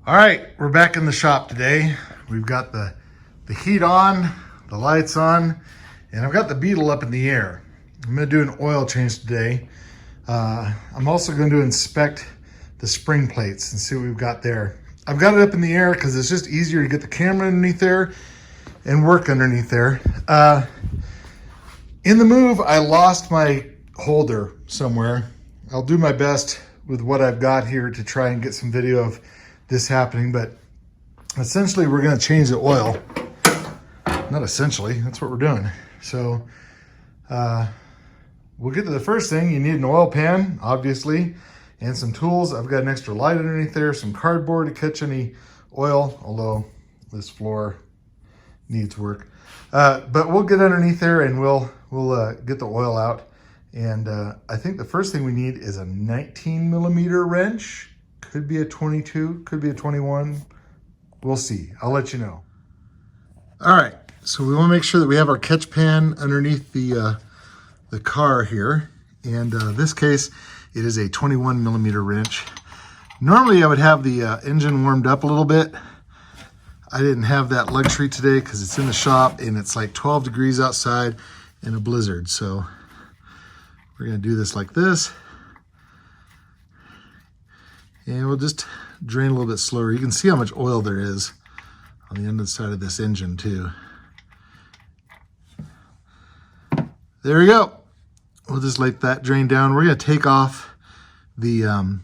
All right, we're back in the shop today. We've got the heat on, the lights on, and I've got the Beetle up in the air. I'm gonna do an oil change today. I'm also going to inspect the spring plates and see what we've got there. I've got it up in the air because it's just easier to get the camera underneath there and work underneath there. In the move, I lost my holder somewhere. I'll do my best with what I've got here to try and get some video of this happening, but essentially we're going to change the oil. Not essentially, that's what we're doing. So we'll get to the first thing. You need an oil pan, obviously, and some tools. I've got an extra light underneath there, some cardboard to catch any oil, although this floor needs work. But we'll get underneath there and we'll get the oil out. And I think the first thing we need is a 19mm wrench. Could be a 22, could be a 21. We'll see. I'll let you know. All right, so we want to make sure that we have our catch pan underneath the car here. And this case, it is a 21mm wrench. Normally I would have the engine warmed up a little bit. I didn't have that luxury today because it's in the shop and it's like 12 degrees outside in a blizzard. So we're gonna do this like this. And we'll just drain a little bit slower. You can see how much oil there is on the underside of this engine too. There we go. We'll just let that drain down. We're gonna take off the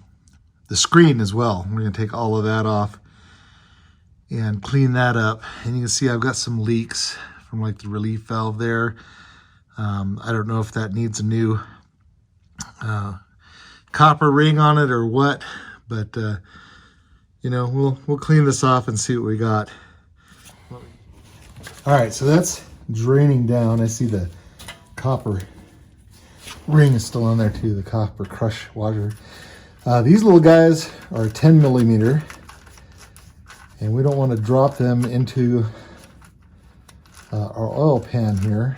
screen as well. We're gonna take all of that off and clean that up. And you can see I've got some leaks from like the relief valve there. I don't know if that needs a new copper ring on it or what, but you know, we'll clean this off and see what we got. All right, so that's draining down. I see the copper ring is still on there too, the copper crush washer. These little guys are 10mm, and we don't want to drop them into our oil pan here.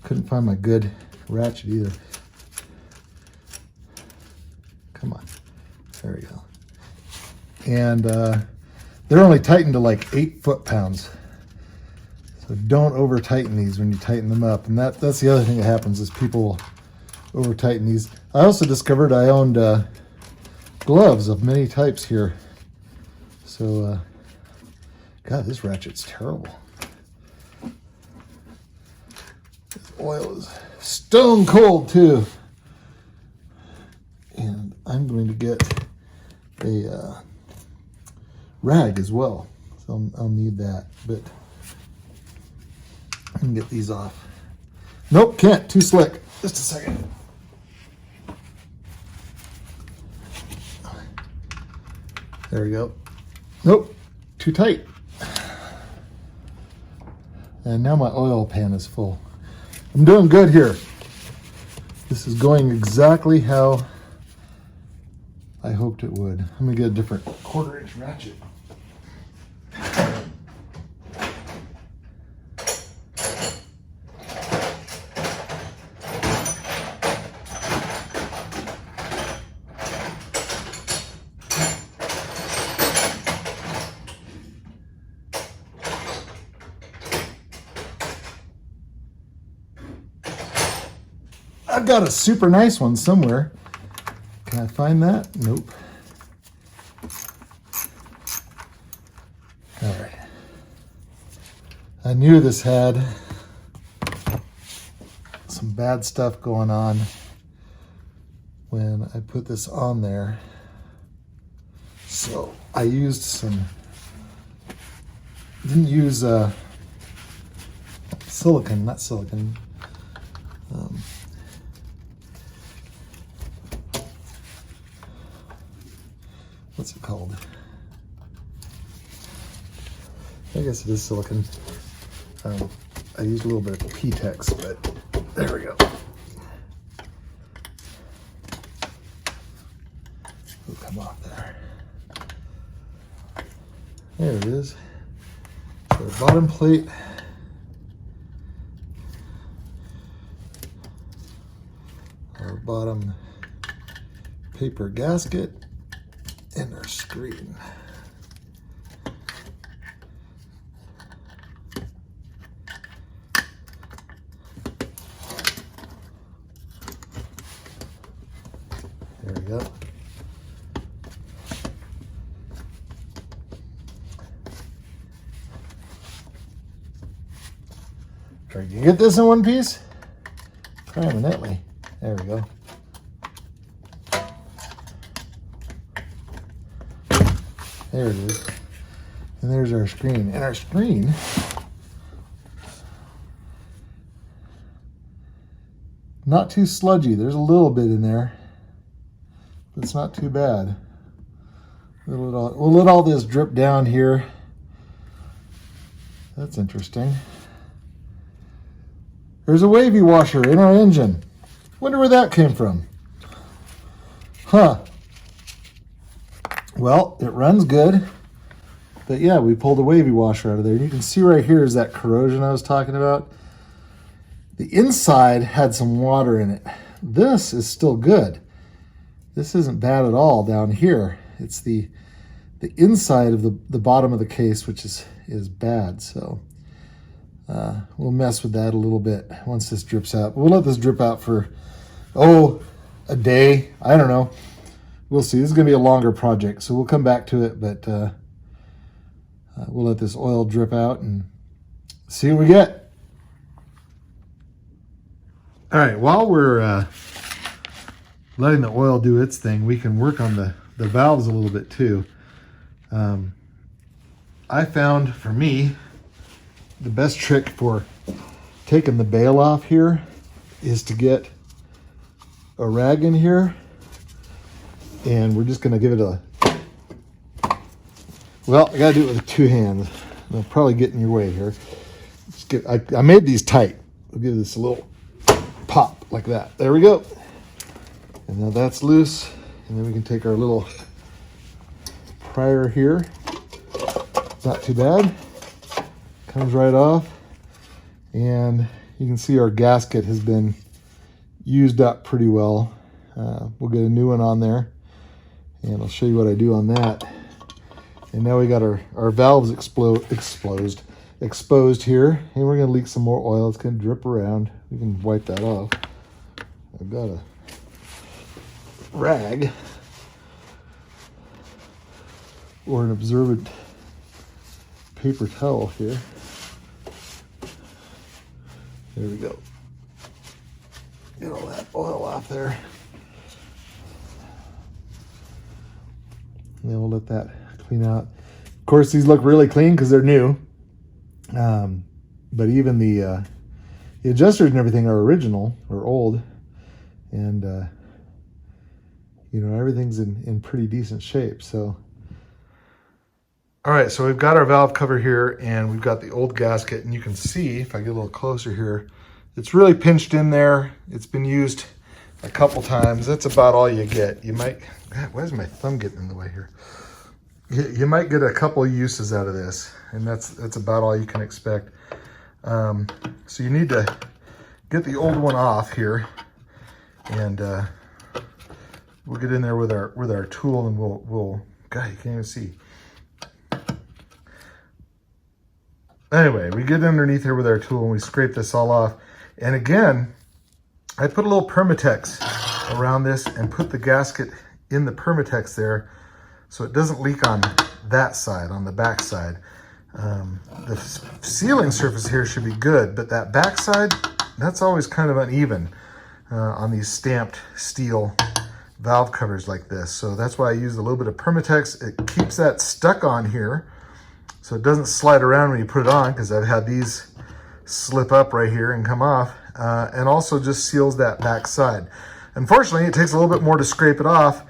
Couldn't find my good ratchet either. Come on, there we go. And they're only tightened to like 8 foot-pounds. So don't over tighten these when you tighten them up. And that's the other thing that happens is people over tighten these. I also discovered I owned gloves of many types here. So, God, this ratchet's terrible. This oil is stone cold too. And I'm going to get a rag as well. So I'll need that, but I can get these off. Nope, can't, too slick. Just a second. There we go. Nope, too tight. And now my oil pan is full. I'm doing good here. This is going exactly how I hoped it would. I'm gonna get a different 1/4-inch ratchet. I've got a super nice one somewhere. Can I find that? Nope. All right. I knew this had some bad stuff going on when I put this on there. So I used some, didn't use silicone, not silicone, what's it called? I guess it is silicone. I used a little bit of P-Tex, but there we go. It'll come off there. There it is. So the bottom plate. Our bottom paper gasket and our screen. There we go. Can you get this in one piece? Prominently. There we go. There it is. And there's our screen. And our screen not too sludgy. There's a little bit in there, but it's not too bad. We'll let all this drip down here. That's interesting. There's a wavy washer in our engine. Wonder where that came from. Huh. Well, it runs good. But yeah, we pulled a wavy washer out of there. You can see right here is that corrosion I was talking about. The inside had some water in it. This is still good. This isn't bad at all down here. It's the inside of the bottom of the case which is bad. So we'll mess with that a little bit once this drips out. We'll let this drip out for, a day. I don't know. We'll see. This is going to be a longer project, so we'll come back to it, but we'll let this oil drip out and see what we get. All right, while we're letting the oil do its thing, we can work on the valves a little bit too. I found, for me, the best trick for taking the bail off here is to get a rag in here, and we're just going to give it a, well, I got to do it with two hands. I'll probably get in your way here. I made these tight. I'll give this a little pop like that. There we go. And now that's loose, and then we can take our little prior here. Not too bad. Comes right off, and you can see our gasket has been used up pretty well. We'll get a new one on there, and I'll show you what I do on that. And now we got our valves exposed here, and we're gonna leak some more oil. It's gonna drip around. We can wipe that off. I've got a rag or an absorbent paper towel here. There we go. Get all that oil off there. And then we'll let that clean out. Of course, these look really clean because they're new. But even the adjusters and everything are original or old. And, everything's in pretty decent shape. So, all right, so we've got our valve cover here, and we've got the old gasket, and you can see, if I get a little closer here, it's really pinched in there. It's been used a couple times. That's about all you get. You might, God, why is my thumb getting in the way here? You might get a couple of uses out of this, and that's about all you can expect. So you need to get the old one off here, and we'll get in there with our tool, and we'll God, you can't even see. Anyway, we get underneath here with our tool and we scrape this all off. And again, I put a little Permatex around this and put the gasket in the Permatex there so it doesn't leak on that side, on the back side. The sealing surface here should be good, but that back side, that's always kind of uneven on these stamped steel valve covers like this. So that's why I use a little bit of Permatex. It keeps that stuck on here, so it doesn't slide around when you put it on, because I've had these slip up right here and come off, and also just seals that back side. Unfortunately, it takes a little bit more to scrape it off,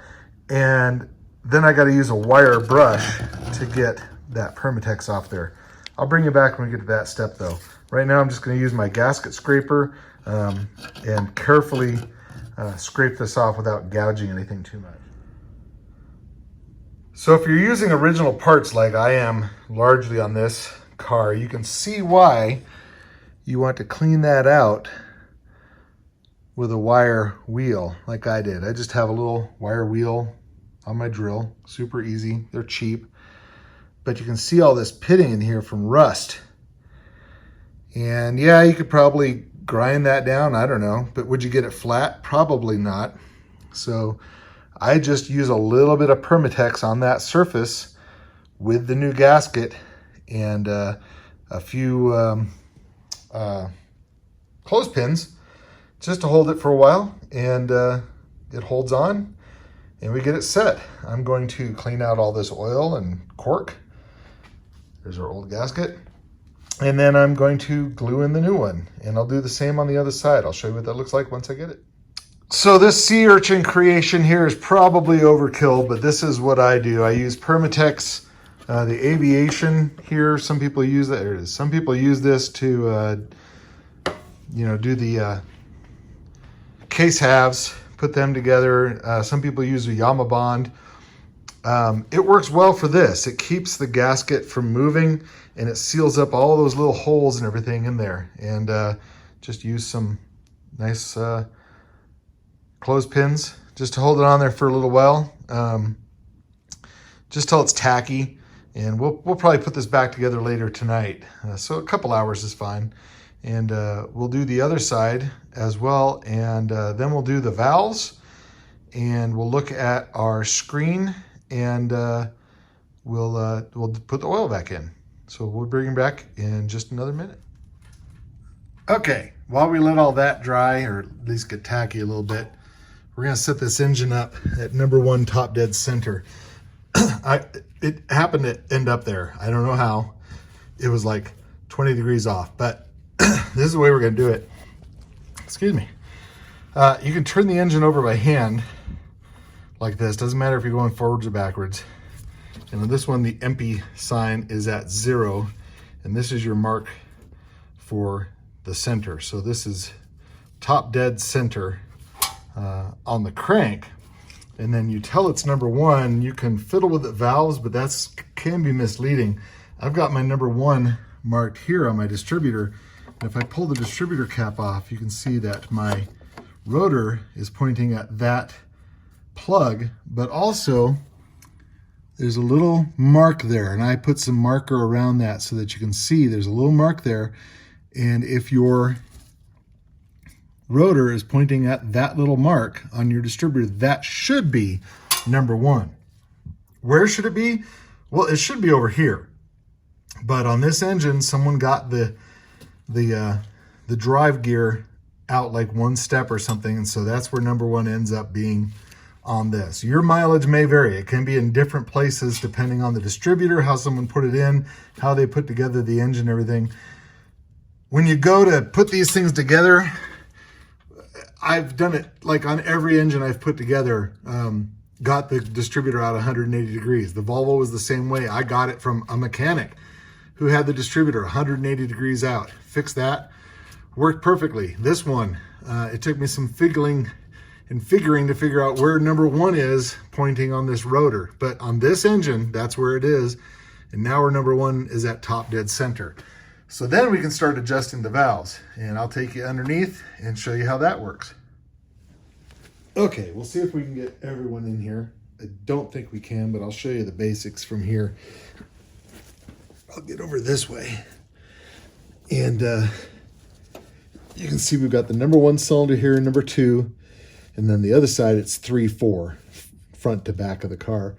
and then I got to use a wire brush to get that Permatex off there. I'll bring you back when we get to that step though. Right now I'm just going to use my gasket scraper and carefully scrape this off without gouging anything too much. So if you're using original parts like I am largely on this car, you can see why you want to clean that out with a wire wheel like I did. I just have a little wire wheel on my drill, super easy, they're cheap. But you can see all this pitting in here from rust. And yeah, you could probably grind that down, I don't know, but would you get it flat? Probably not. So I just use a little bit of Permatex on that surface with the new gasket and a few clothespins just to hold it for a while, and it holds on and we get it set. I'm going to clean out all this oil and cork. There's our old gasket. And then I'm going to glue in the new one, and I'll do the same on the other side. I'll show you what that looks like once I get it. So this sea urchin creation here is probably overkill, but this is what I do. I use Permatex, the aviation here. Some people use that. There it is. Some people use this to, you know, do the case halves, put them together. Some people use a Yama Bond. It works well for this. It keeps the gasket from moving, and it seals up all those little holes and everything in there. And just use some nice clothespins just to hold it on there for a little while, just till it's tacky. And we'll probably put this back together later tonight. So a couple hours is fine. And we'll do the other side as well. And then we'll do the valves, and we'll look at our screen, and we'll put the oil back in. So we'll bring it back in just another minute. Okay, while we let all that dry, or at least get tacky a little bit, we're gonna set this engine up at #1 top dead center. It happened to end up there. I don't know how. It was like 20 degrees off, but this is the way we're gonna do it. Excuse me. You can turn the engine over by hand like this. Doesn't matter if you're going forwards or backwards. And on this one, the empty sign is at 0, and this is your mark for the center. So this is top dead center on the crank. And then you tell it's #1. You can fiddle with the valves, but that's can be misleading. I've got my #1 marked here on my distributor. And if I pull the distributor cap off, you can see that my rotor is pointing at that plug, but also there's a little mark there, and I put some marker around that so that you can see there's a little mark there. And if your rotor is pointing at that little mark on your distributor, that should be #1. Where should it be? Well, it should be over here. But on this engine, someone got the drive gear out like one step or something, and so that's where #1 ends up being on this. Your mileage may vary. It can be in different places depending on the distributor, how someone put it in, how they put together the engine, everything. When you go to put these things together, I've done it like on every engine I've put together, got the distributor out 180 degrees. The Volvo was the same way. I got it from a mechanic who had the distributor 180 degrees out. Fixed that, worked perfectly. This one, it took me some figuring to figure out where #1 is pointing on this rotor. But on this engine, that's where it is. And now our #1 is at top dead center. So then we can start adjusting the valves, and I'll take you underneath and show you how that works. Okay, we'll see if we can get everyone in here. I don't think we can, but I'll show you the basics from here. I'll get over this way. And you can see we've got the #1 cylinder here and #2. And then the other side, it's 3/4, front to back of the car.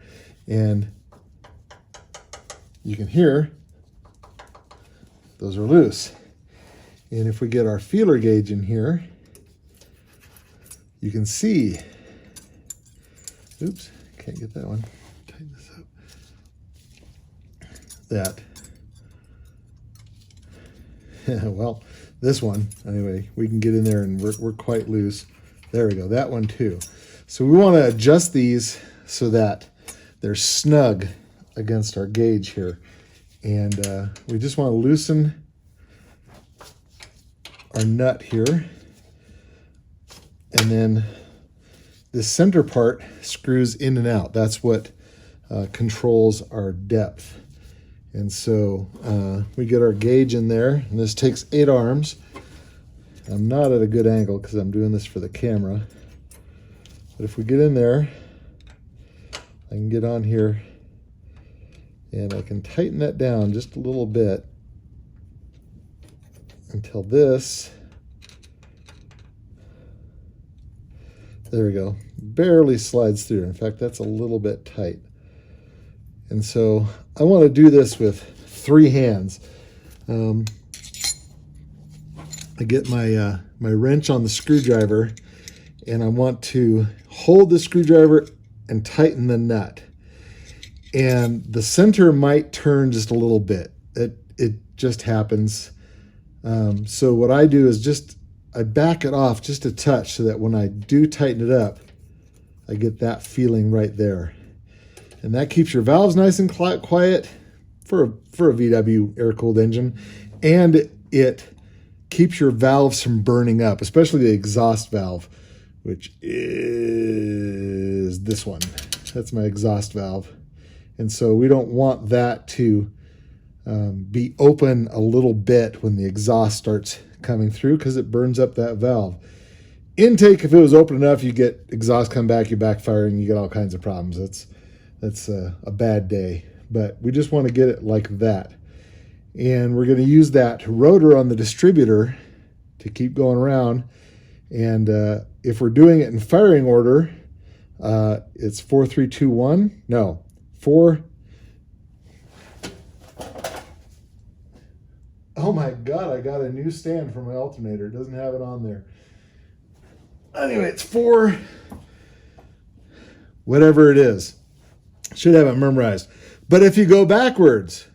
And you can hear those are loose. And if we get our feeler gauge in here, you can see, oops, can't get that one. Tighten this up. That, well, this one, anyway, we can get in there and we're quite loose. There we go, that one too. So we want to adjust these so that they're snug against our gauge here. And we just want to loosen our nut here. And then the center part screws in and out. That's what controls our depth. And so we get our gauge in there, and this takes 8 arms. I'm not at a good angle because I'm doing this for the camera. But if we get in there, I can get on here and I can tighten that down just a little bit until this, there we go, barely slides through. In fact, that's a little bit tight. And so I want to do this with 3 hands. I get my my wrench on the screwdriver, and I want to hold the screwdriver and tighten the nut. And the center might turn just a little bit. It just happens. So what I do is I back it off just a touch so that when I do tighten it up, I get that feeling right there. And that keeps your valves nice and quiet for a VW air-cooled engine. And it keeps your valves from burning up, especially the exhaust valve, which is this one. That's my exhaust valve. And so we don't want that to be open a little bit when the exhaust starts coming through, because it burns up that valve. Intake, if it was open enough, you get exhaust come back, you backfire, and you get all kinds of problems. That's a bad day. But we just want to get it like that. And we're going to use that rotor on the distributor to keep going around. And if we're doing it in firing order, it's 4, 3, 2, 1. No, 4. Oh my God, I got a new stand for my alternator. It doesn't have it on there. Anyway, it's 4, whatever it is. Should have it memorized. But if you go backwards,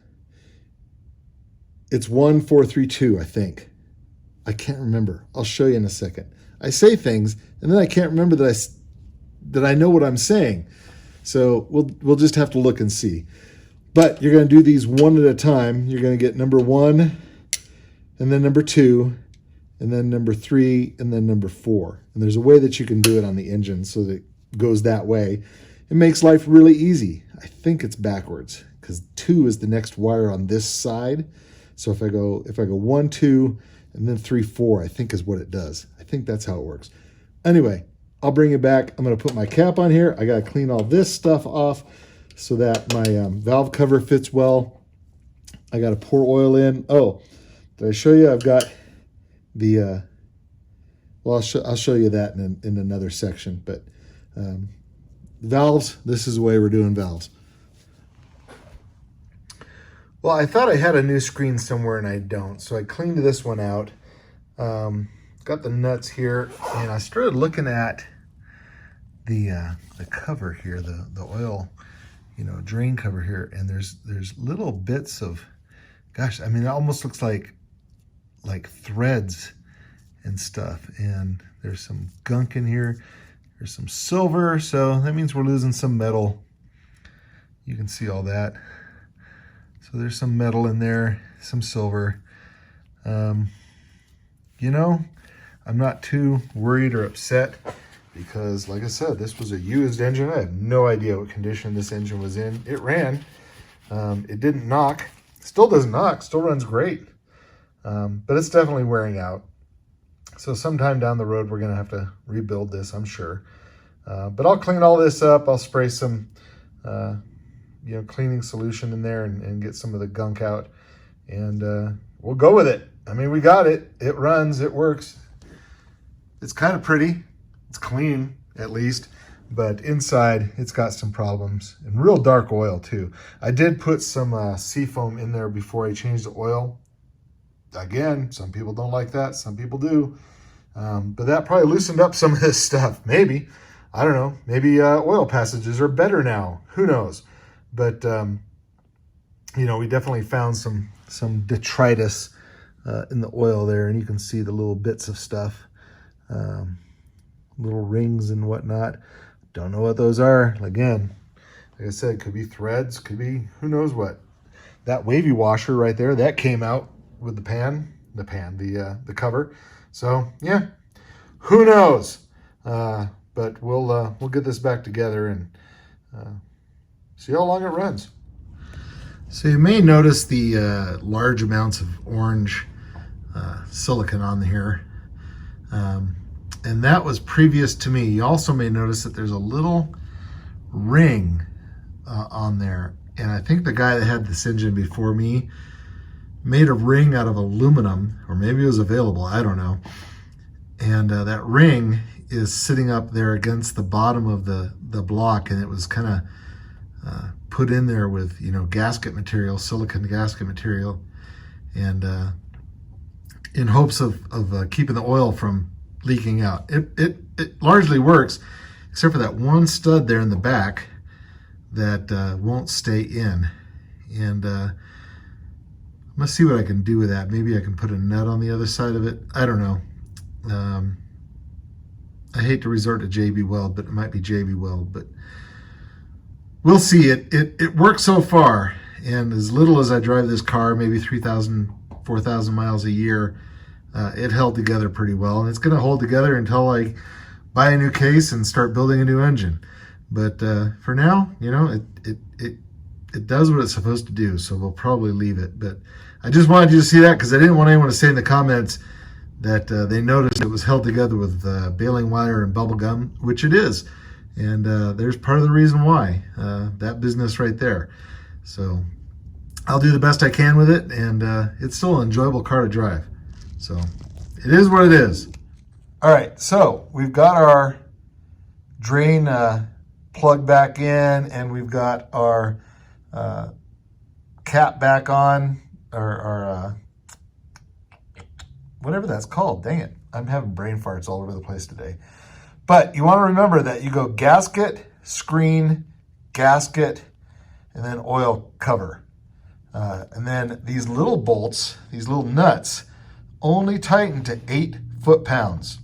it's 1, 4, 3, 2, I think. I can't remember. I'll show you in a second. I say things, and then I can't remember that I know what I'm saying. So we'll just have to look and see. But you're going to do these one at a time. You're going to get number 1, and then number 2, and then number 3, and then number 4. And there's a way that you can do it on the engine so that it goes that way. It makes life really easy. I think it's backwards because 2 is the next wire on this side. So if I go 1, 2, and then 3, 4, I think is what it does. I think that's how it works. Anyway, I'll bring it back. I'm going to put my cap on here. I got to clean all this stuff off so that my valve cover fits well. I got to pour oil in. Oh, did I show you? I've got the, well, I'll show you that in another section. But valves, this is the way we're doing valves. Well, I thought I had a new screen somewhere and I don't. So I cleaned this one out. Got the nuts here, and I started looking at the cover here, the oil, drain cover here, and there's little bits of, gosh, I mean, it almost looks like threads and stuff. And there's some gunk in here. There's some silver, so that means we're losing some metal. You can see all that. So there's some metal in there, some silver. I'm not too worried or upset because, like I said, this was a used engine. I have no idea what condition this engine was in. It ran. It didn't knock. Still doesn't knock. Still runs great. But it's definitely wearing out. So sometime down the road, we're going to have to rebuild this, I'm sure. But I'll clean all this up. I'll spray some cleaning solution in there and get some of the gunk out. And we'll go with it. I mean, we got it. It runs. It works. It's kind of pretty. It's clean, at least. But inside, it's got some problems. And real dark oil, too. I did put some seafoam in there before I changed the oil. Again, some people don't like that. Some people do. But that probably loosened up some of this stuff. Maybe. I don't know. Maybe oil passages are better now. Who knows? But, we definitely found some detritus in the oil there. And you can see the little bits of stuff. Little rings and whatnot. Don't know what those are. Again, Like I said, it could be threads, could be who knows what. That wavy washer right there, that came out with the cover. So yeah, who knows? But we'll get this back together and see how long it runs. So you may notice the large amounts of orange silicone on here. And that was previous to me. You also may notice that there's a little ring on there. And I think the guy that had this engine before me made a ring out of aluminum, or maybe it was available, I don't know. And that ring is sitting up there against the bottom of the block, and it was kind of put in there with, you know, gasket material, silicone gasket material, and in hopes of keeping the oil from leaking out. It largely works, except for that one stud there in the back that won't stay in. And I'm gonna see what I can do with that. Maybe I can put a nut on the other side of it. I don't know. I hate to resort to JB Weld, but it might be JB Weld, but we'll see. It works so far, and as little as I drive this car, maybe 3,000, 4,000 miles a year, it held together pretty well, and it's going to hold together until I buy a new case and start building a new engine. But for now, you know, it does what it's supposed to do, so we'll probably leave it. But I just wanted you to see that because I didn't want anyone to say in the comments that they noticed it was held together with baling wire and bubble gum, which it is. And there's part of the reason why, that business right there. So I'll do the best I can with it, and it's still an enjoyable car to drive. So it is what it is. All right, so we've got our drain plug back in, and we've got our cap back on, or whatever that's called. Dang it. I'm having brain farts all over the place today. But you want to remember that you go gasket, screen, gasket, and then oil cover. And then these little bolts, these little nuts, only tighten to 8 foot-pounds.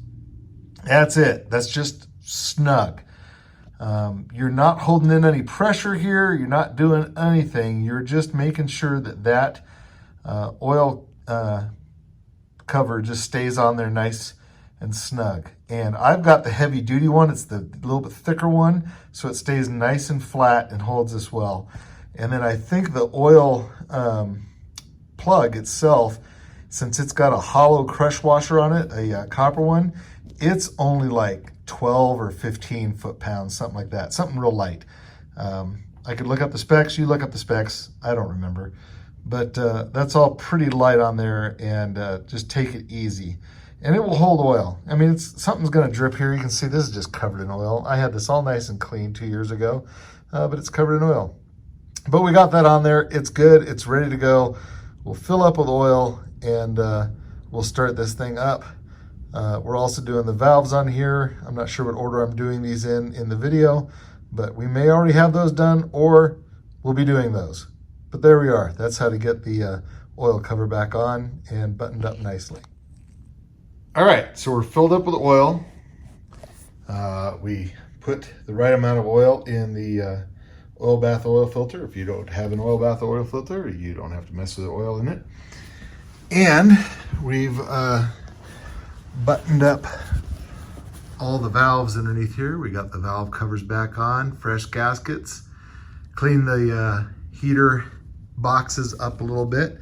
That's it. That's just snug. You're not holding in any pressure here. You're not doing anything. You're just making sure that oil cover just stays on there nice and snug. And I've got the heavy duty one. It's the little bit thicker one, so it stays nice and flat and holds this well. And then I think the oil plug itself, since it's got a hollow crush washer on it, a copper one, it's only like 12 or 15 foot-pounds, something like that, something real light. I could look up the specs. You look up the specs. I don't remember. But that's all pretty light on there, and just take it easy. And it will hold oil. I mean, something's going to drip here. You can see this is just covered in oil. I had this all nice and clean 2 years ago, but it's covered in oil. But we got that on there. It's good. It's ready to go. We'll fill up with oil, and we'll start this thing up. We're also doing the valves on here. I'm not sure what order I'm doing these in the video, but we may already have those done, or we'll be doing those. But there we are. That's how to get the oil cover back on and buttoned up nicely. All right, so we're filled up with oil. We put the right amount of oil in the oil bath oil filter. If you don't have an oil bath oil filter, you don't have to mess with the oil in it. And we've buttoned up all the valves underneath here. We got the valve covers back on, fresh gaskets, clean the heater boxes up a little bit,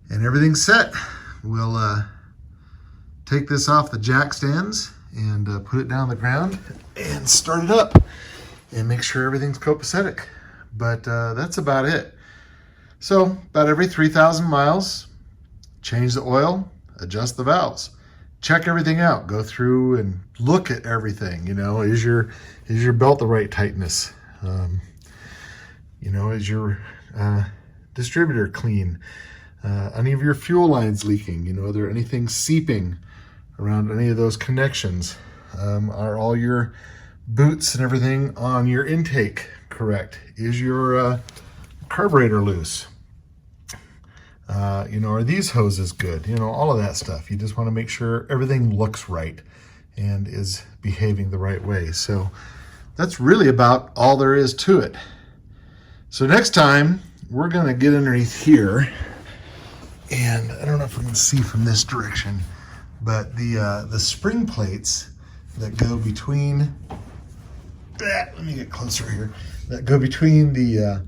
and everything's set. We'll take this off the jack stands and put it down on the ground and start it up and make sure everything's copacetic. But that's about it. So about every 3,000 miles, change the oil, adjust the valves, check everything out, go through and look at everything. You know, is your belt the right tightness? You know, is your distributor clean? Any of your fuel lines leaking? You know, are there anything seeping around any of those connections? Are all your boots and everything on your intake correct? Is your carburetor loose? You know, are these hoses good? You know, all of that stuff. You just want to make sure everything looks right and is behaving the right way. So that's really about all there is to it. So next time, we're gonna get underneath here, and I don't know if we can see from this direction, but the spring plates that go between, let me get closer here, that go between the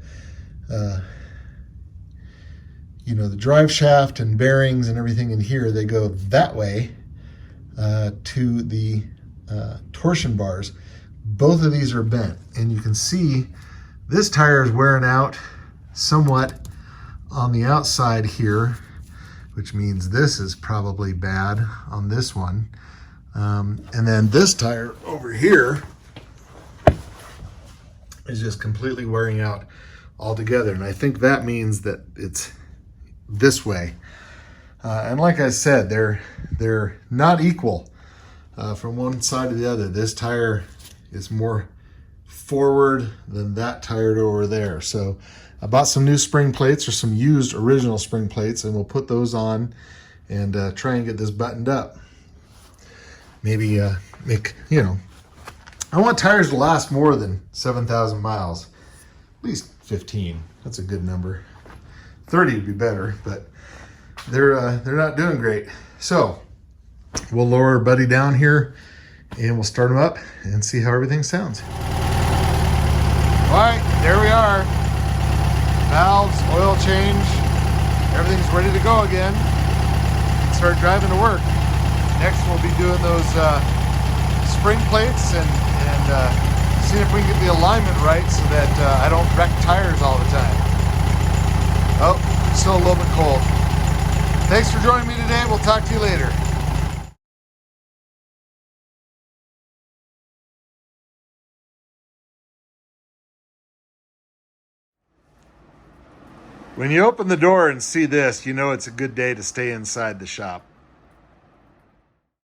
the drive shaft and bearings and everything in here, they go that way to the torsion bars. Both of these are bent, and you can see this tire is wearing out somewhat on the outside here, which means this is probably bad on this one. And then this tire over here is just completely wearing out altogether. And I think that means that it's this way. And like I said, they're not equal from one side to the other. This tire is more forward than that tire over there. So I bought some new spring plates, or some used original spring plates, and we'll put those on and try and get this buttoned up. Maybe make, I want tires to last more than 7,000 miles, at least 15. That's a good number. 30 would be better, but they're not doing great. So we'll lower our buddy down here and we'll start them up and see how everything sounds. All right, there we are. Valves, oil change, everything's ready to go again. Start driving to work. Next we'll be doing those spring plates and seeing if we can get the alignment right so that I don't wreck tires all the time. Oh, still a little bit cold. Thanks for joining me today. We'll talk to you later. When you open the door and see this, you know it's a good day to stay inside the shop.